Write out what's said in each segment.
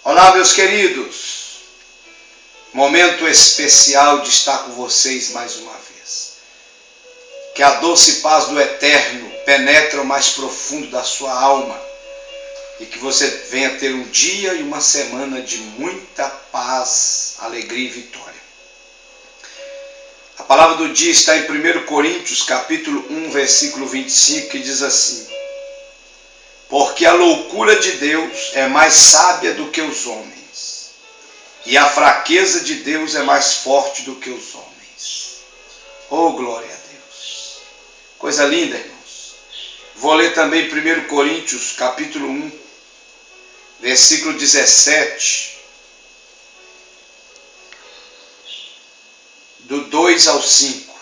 Olá, meus queridos, momento especial de estar com vocês mais uma vez. Que a doce paz do Eterno penetre o mais profundo da sua alma e que você venha ter um dia e uma semana de muita paz, alegria e vitória. A palavra do dia está em 1 Coríntios, capítulo 1, versículo 25, que diz assim: porque a loucura de Deus é mais sábia do que os homens, e a fraqueza de Deus é mais forte do que os homens. Oh, glória a Deus! Coisa linda, irmãos. Vou ler também 1 Coríntios, capítulo 1, versículo 17, do 2 ao 5,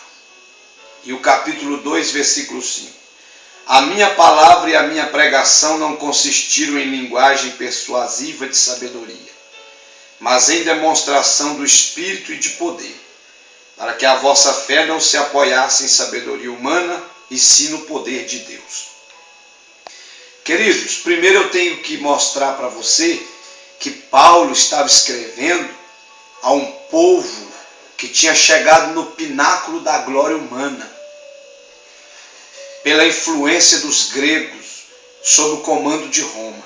e o capítulo 2, versículo 5. A minha palavra e a minha pregação não consistiram em linguagem persuasiva de sabedoria, mas em demonstração do Espírito e de poder, para que a vossa fé não se apoiasse em sabedoria humana, e sim no poder de Deus. Queridos, primeiro eu tenho que mostrar para você que Paulo estava escrevendo a um povo que tinha chegado no pináculo da glória humana, pela influência dos gregos, sob o comando de Roma.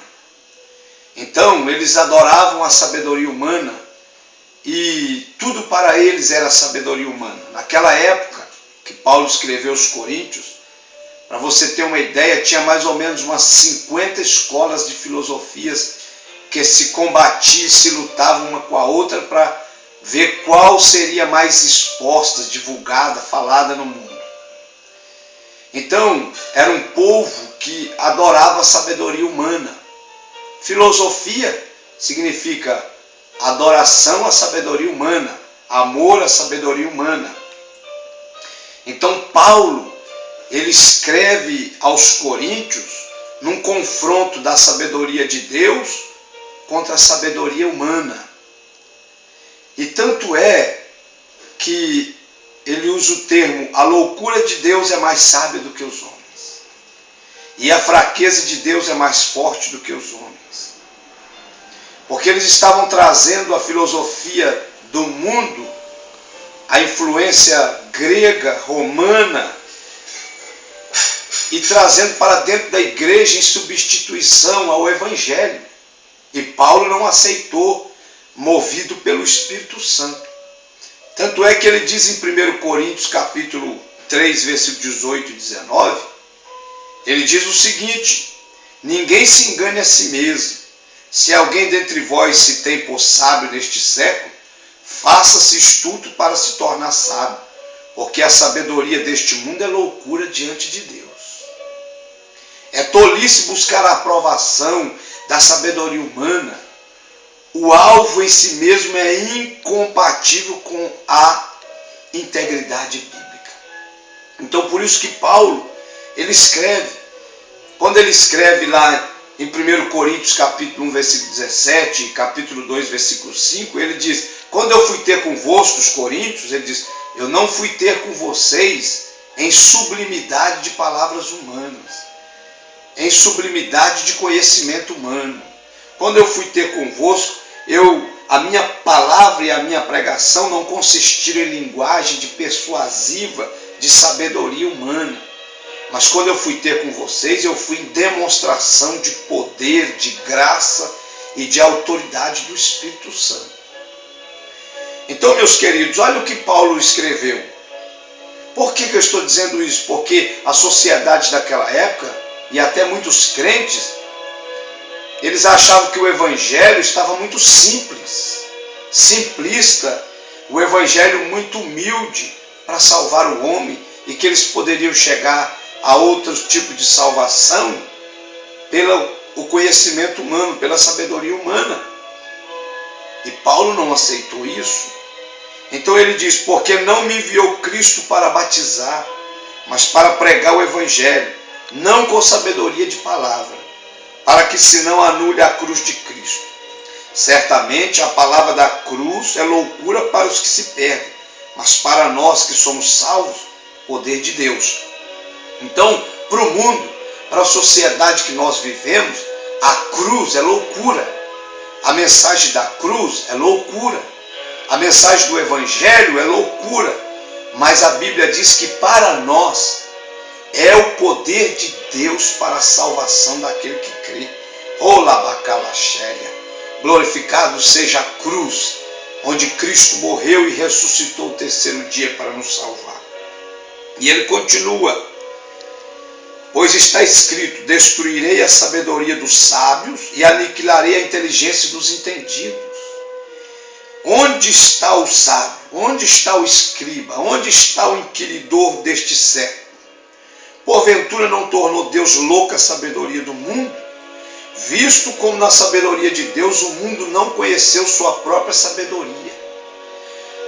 Então, eles adoravam a sabedoria humana e tudo para eles era sabedoria humana. Naquela época que Paulo escreveu aos Coríntios, para você ter uma ideia, tinha mais ou menos umas 50 escolas de filosofias que se combatiam, se lutavam uma com a outra para ver qual seria mais exposta, divulgada, falada no mundo. Então, era um povo que adorava a sabedoria humana. Filosofia significa adoração à sabedoria humana, amor à sabedoria humana. Então, Paulo, ele escreve aos Coríntios num confronto da sabedoria de Deus contra a sabedoria humana. E tanto é que ele usa o termo: a loucura de Deus é mais sábia do que os homens, e a fraqueza de Deus é mais forte do que os homens. Porque eles estavam trazendo a filosofia do mundo, a influência grega, romana, e trazendo para dentro da igreja em substituição ao Evangelho. E Paulo não aceitou, movido pelo Espírito Santo. Tanto é que ele diz em 1 Coríntios, capítulo 3, versículo 18 e 19, ele diz o seguinte: ninguém se engane a si mesmo. Se alguém dentre vós se tem por sábio neste século, faça-se estudo para se tornar sábio, porque a sabedoria deste mundo é loucura diante de Deus. É tolice buscar a aprovação da sabedoria humana. O alvo em si mesmo é incompatível com a integridade bíblica. Então, por isso que Paulo, ele escreve, quando ele escreve lá em 1 Coríntios capítulo 1, versículo 17, e capítulo 2, versículo 5, ele diz: quando eu fui ter convosco, os coríntios, ele diz: eu não fui ter com vocês em sublimidade de palavras humanas, em sublimidade de conhecimento humano. Quando eu fui ter convosco, a minha palavra e a minha pregação não consistiram em linguagem de persuasiva, de sabedoria humana. Mas quando eu fui ter com vocês, eu fui em demonstração de poder, de graça e de autoridade do Espírito Santo. Então, meus queridos, olha o que Paulo escreveu. Por que eu estou dizendo isso? Porque a sociedade daquela época, e até muitos crentes, eles achavam que o Evangelho estava muito simples, simplista, o Evangelho muito humilde para salvar o homem, e que eles poderiam chegar a outro tipo de salvação pelo conhecimento humano, pela sabedoria humana. E Paulo não aceitou isso. Então ele diz: porque não me enviou Cristo para batizar, mas para pregar o Evangelho, não com sabedoria de palavra, para que se não anule a cruz de Cristo. Certamente a palavra da cruz é loucura para os que se perdem, mas para nós que somos salvos, poder de Deus. Então, para o mundo, para a sociedade que nós vivemos, a cruz é loucura. A mensagem da cruz é loucura. A mensagem do evangelho é loucura. Mas a Bíblia diz que para nós é o poder de Deus para a salvação daquele que crê. Olabacalaxélia. Glorificado seja a cruz, onde Cristo morreu e ressuscitou o terceiro dia para nos salvar. E ele continua: pois está escrito, destruirei a sabedoria dos sábios e aniquilarei a inteligência dos entendidos. Onde está o sábio? Onde está o escriba? Onde está o inquiridor deste século? Porventura não tornou Deus louca a sabedoria do mundo? Visto como na sabedoria de Deus o mundo não conheceu sua própria sabedoria.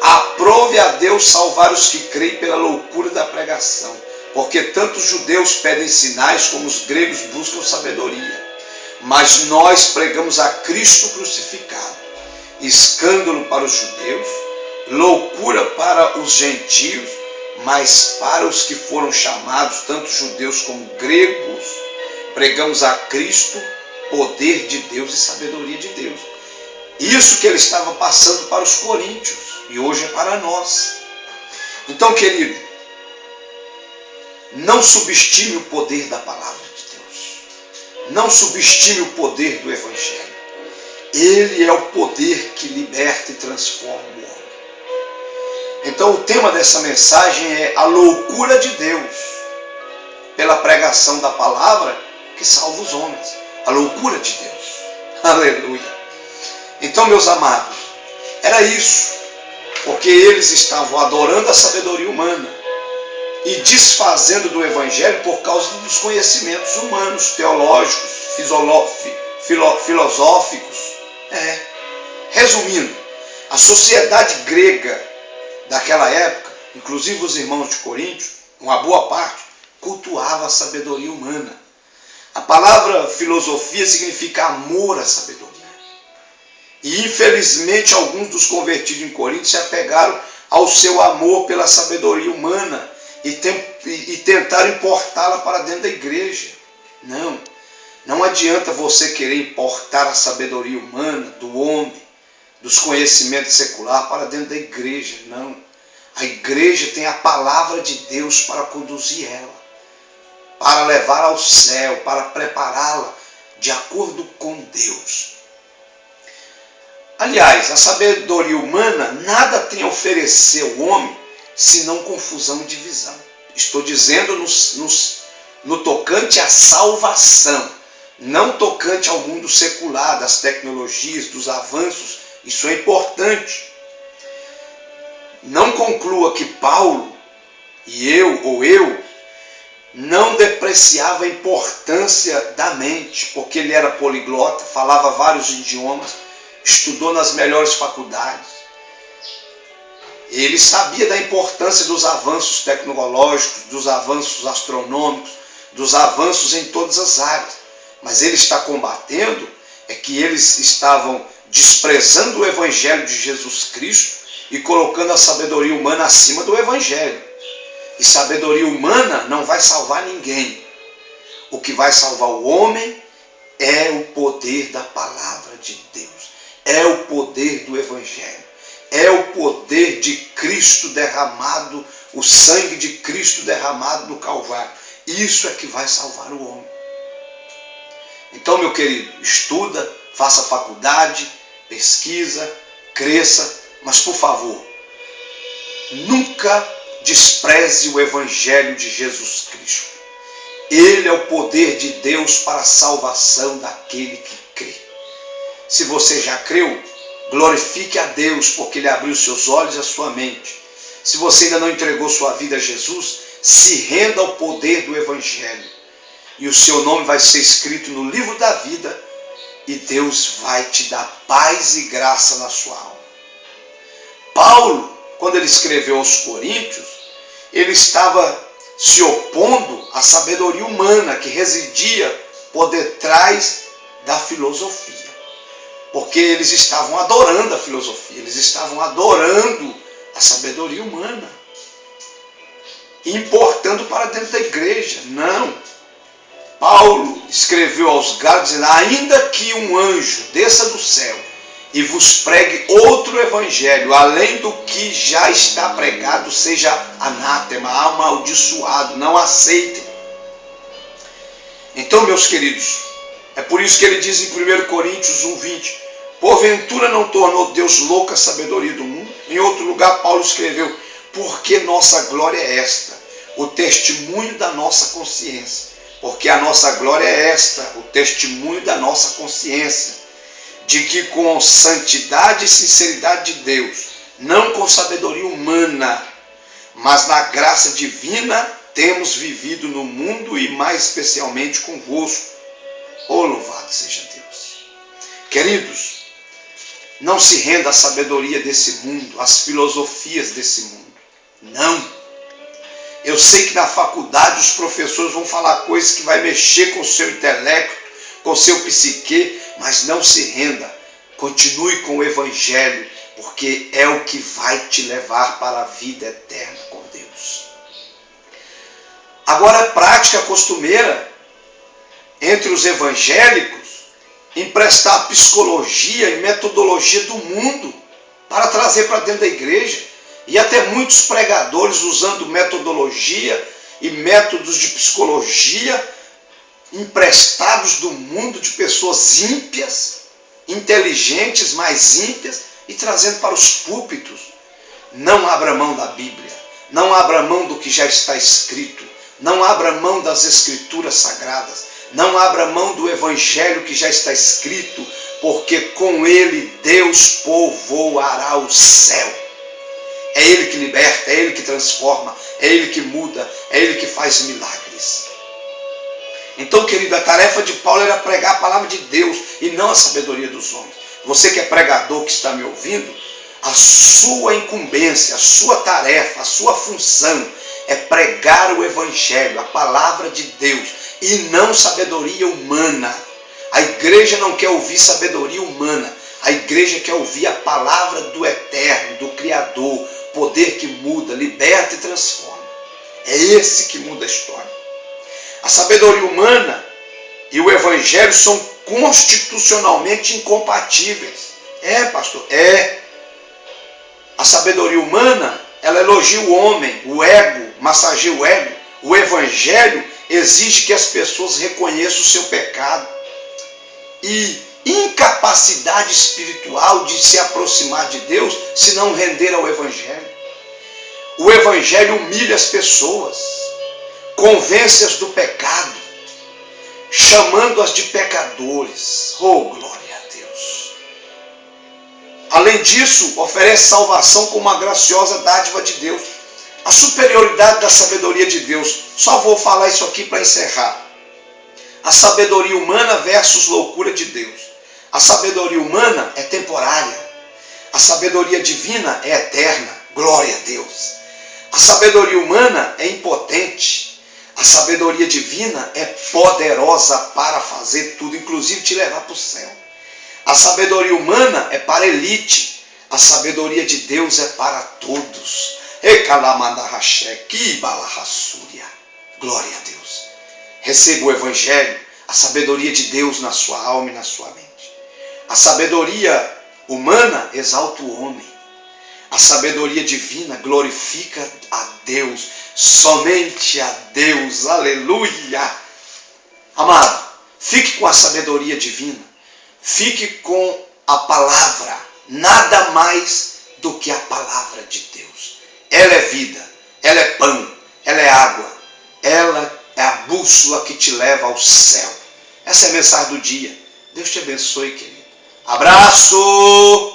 Aprove a Deus salvar os que creem pela loucura da pregação, porque tanto os judeus pedem sinais como os gregos buscam sabedoria. Mas nós pregamos a Cristo crucificado, escândalo para os judeus, loucura para os gentios, mas para os que foram chamados, tanto judeus como gregos, pregamos a Cristo, poder de Deus e sabedoria de Deus. Isso que ele estava passando para os coríntios, e hoje é para nós. Então, querido, não subestime o poder da palavra de Deus. Não subestime o poder do evangelho. Ele é o poder que liberta e transforma o homem. Então o tema dessa mensagem é a loucura de Deus pela pregação da palavra que salva os homens. A loucura de Deus. Aleluia. Então, meus amados, era isso. Porque eles estavam adorando a sabedoria humana e desfazendo do evangelho por causa dos conhecimentos humanos, teológicos, filosóficos. Resumindo, a sociedade grega daquela época, inclusive os irmãos de Corinto, uma boa parte, cultuava a sabedoria humana. A palavra filosofia significa amor à sabedoria. E infelizmente alguns dos convertidos em Corinto se apegaram ao seu amor pela sabedoria humana e tentaram importá-la para dentro da igreja. Não adianta você querer importar a sabedoria humana do homem, dos conhecimentos seculares para dentro da igreja. Não. A igreja tem a palavra de Deus para conduzir ela, para levar ao céu, para prepará-la de acordo com Deus. Aliás, a sabedoria humana nada tem a oferecer ao homem senão confusão e divisão. Estou dizendo no tocante à salvação, não tocante ao mundo secular, das tecnologias, dos avanços. Isso é importante. Não conclua que Paulo e eu não depreciava a importância da mente, porque ele era poliglota, falava vários idiomas, estudou nas melhores faculdades. Ele sabia da importância dos avanços tecnológicos, dos avanços astronômicos, dos avanços em todas as áreas. Mas ele está combatendo é que eles estavam desprezando o evangelho de Jesus Cristo e colocando a sabedoria humana acima do evangelho. E sabedoria humana não vai salvar ninguém. O que vai salvar o homem é o poder da palavra de Deus. É o poder do evangelho. É o poder de Cristo derramado, o sangue de Cristo derramado no Calvário. Isso é que vai salvar o homem. Então, meu querido, estuda, faça faculdade, pesquisa, cresça, mas por favor, nunca despreze o evangelho de Jesus Cristo. Ele é o poder de Deus para a salvação daquele que crê. Se você já creu, glorifique a Deus, porque Ele abriu seus olhos e a sua mente. Se você ainda não entregou sua vida a Jesus, se renda ao poder do evangelho. E o seu nome vai ser escrito no livro da vida e Deus vai te dar paz e graça na sua alma. Paulo, quando ele escreveu aos Coríntios, ele estava se opondo à sabedoria humana que residia por detrás da filosofia. Porque eles estavam adorando a filosofia, eles estavam adorando a sabedoria humana, importando para dentro da igreja. Não. Paulo escreveu aos Gálatas dizendo: ainda que um anjo desça do céu e vos pregue outro evangelho, além do que já está pregado, seja anátema, amaldiçoado, não aceitem. Então, meus queridos, é por isso que ele diz em 1 Coríntios 1:20, porventura não tornou Deus louca a sabedoria do mundo? Em outro lugar, Paulo escreveu: porque nossa glória é esta, o testemunho da nossa consciência. Porque a nossa glória é esta, o testemunho da nossa consciência, de que com santidade e sinceridade de Deus, não com sabedoria humana, mas na graça divina, temos vivido no mundo e mais especialmente convosco. Oh, louvado seja Deus. Queridos, não se renda à sabedoria desse mundo, às filosofias desse mundo. Não. Eu sei que na faculdade os professores vão falar coisas que vai mexer com o seu intelecto, com o seu psique, mas não se renda. Continue com o evangelho, porque é o que vai te levar para a vida eterna com Deus. Agora, a prática costumeira entre os evangélicos, emprestar psicologia e metodologia do mundo para trazer para dentro da igreja. E até muitos pregadores usando metodologia e métodos de psicologia emprestados do mundo de pessoas ímpias, inteligentes, mais ímpias, e trazendo para os púlpitos. Não abra mão da Bíblia, não abra mão do que já está escrito, não abra mão das Escrituras Sagradas, não abra mão do Evangelho que já está escrito, porque com ele Deus povoará o céu. É Ele que liberta, é Ele que transforma, é Ele que muda, é Ele que faz milagres. Então, querido, a tarefa de Paulo era pregar a palavra de Deus e não a sabedoria dos homens. Você que é pregador, que está me ouvindo, a sua incumbência, a sua tarefa, a sua função é pregar o Evangelho, a palavra de Deus, e não sabedoria humana. A igreja não quer ouvir sabedoria humana. A igreja quer ouvir a palavra do Eterno, do Criador, poder que muda, liberta e transforma. É esse que muda a história. A sabedoria humana e o Evangelho são constitucionalmente incompatíveis. É, pastor? É. A sabedoria humana, ela elogia o homem, o ego, massageia o ego. O Evangelho exige que as pessoas reconheçam o seu pecado e incapacidade espiritual de se aproximar de Deus se não render ao Evangelho. O Evangelho humilha as pessoas, convence-as do pecado, chamando-as de pecadores. Oh, glória a Deus! Além disso, oferece salvação como uma graciosa dádiva de Deus. A superioridade da sabedoria de Deus. Só vou falar isso aqui para encerrar. A sabedoria humana versus loucura de Deus. A sabedoria humana é temporária. A sabedoria divina é eterna. Glória a Deus. A sabedoria humana é impotente. A sabedoria divina é poderosa para fazer tudo, inclusive te levar para o céu. A sabedoria humana é para a elite. A sabedoria de Deus é para todos. Glória a Deus. Receba o Evangelho, a sabedoria de Deus na sua alma e na sua mente. A sabedoria humana exalta o homem. A sabedoria divina glorifica a Deus, somente a Deus. Aleluia! Amado, fique com a sabedoria divina. Fique com a palavra. Nada mais do que a palavra de Deus. Ela é vida, ela é pão, ela é água. Ela é a bússola que te leva ao céu. Essa é a mensagem do dia. Deus te abençoe, querido. Abraço!